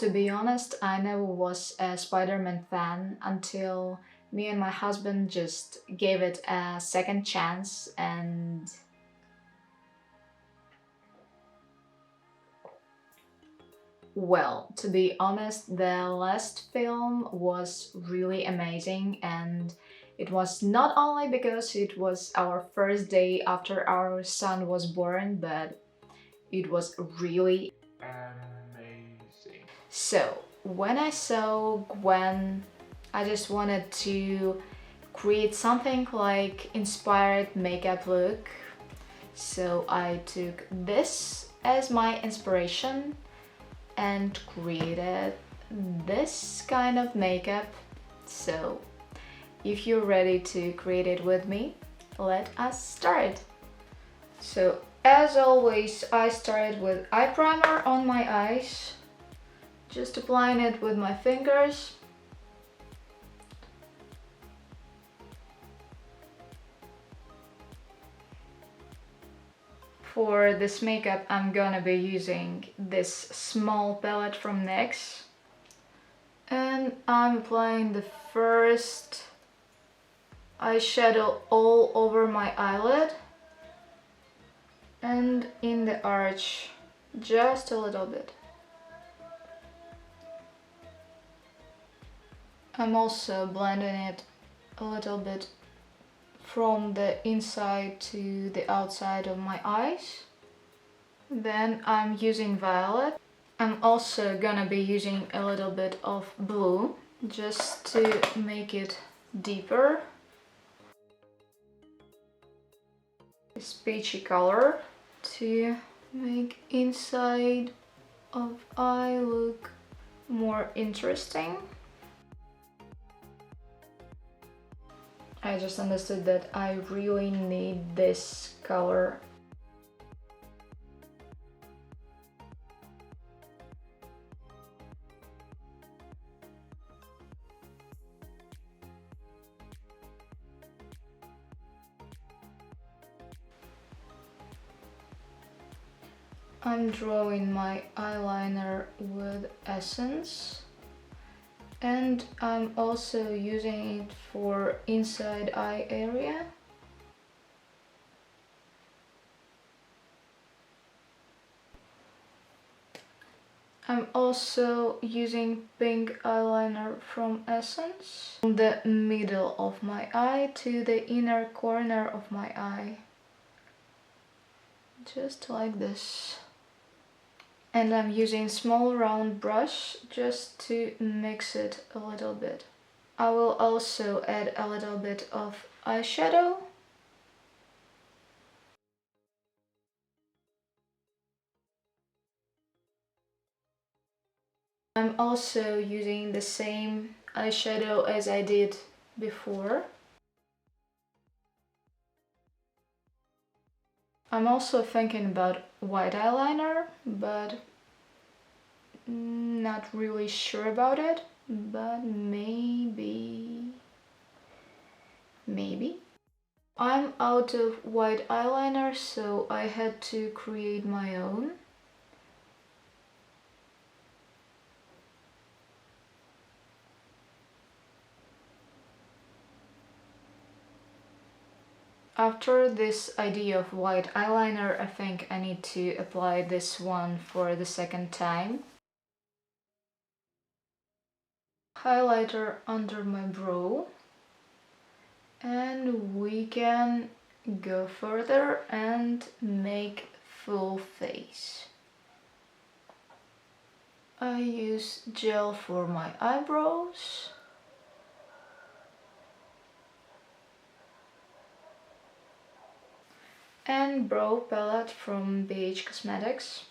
To be honest, I never was a Spider-Man fan until me and my husband just gave it a second chance, and well, to be honest, the last film was really amazing, and it was not only because it was our first day after our son was born, but it was really amazing. So, when I saw Gwen, I just wanted to create something like inspired makeup look. So I took this as my inspiration and created this kind of makeup. So if you're ready to create it with me, let us start. So as always, I started with eye primer on my eyes, just applying it with my fingers. For this makeup, I'm gonna be using this small palette from NYX. And I'm applying the first eyeshadow all over my eyelid and in the arch, just a little bit. I'm also blending it a little bit from the inside to the outside of my eyes. Then I'm using violet. I'm also gonna be using a little bit of blue just to make it deeper. This peachy color to make inside of eye look more interesting. I just understood that I really need this color. I'm drawing my eyeliner with essence. And I'm also using it for inside eye area. I'm also using pink eyeliner from Essence from the middle of my eye to the inner corner of my eye. Just like this. And I'm using small round brush just to mix it a little bit. I will also add a little bit of eyeshadow. I'm also using the same eyeshadow as I did before. I'm also thinking about white eyeliner, but not really sure about it, but maybe. I'm out of white eyeliner, so I had to create my own. After this idea of white eyeliner, I think I need to apply this one for the second time. Highlighter under my brow. And we can go further and make full face. I use gel for my eyebrows. And brow palette from BH Cosmetics.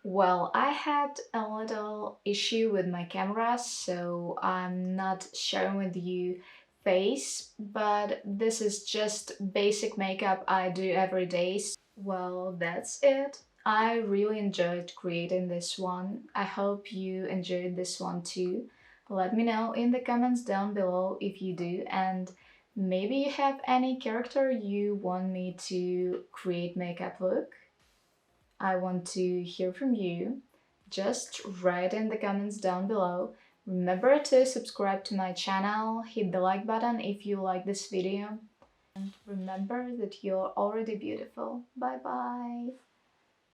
Well, I had a little issue with my camera, so I'm not sharing with you face, but this is just basic makeup I do every day. Well, that's it. I really enjoyed creating this one. I hope you enjoyed this one too. Let me know in the comments down below if you do, and maybe you have any character you want me to create makeup look. I want to hear from you. Just write in the comments down below. Remember to subscribe to my channel, hit the like button if you like this video. And remember that you're already beautiful. Bye bye!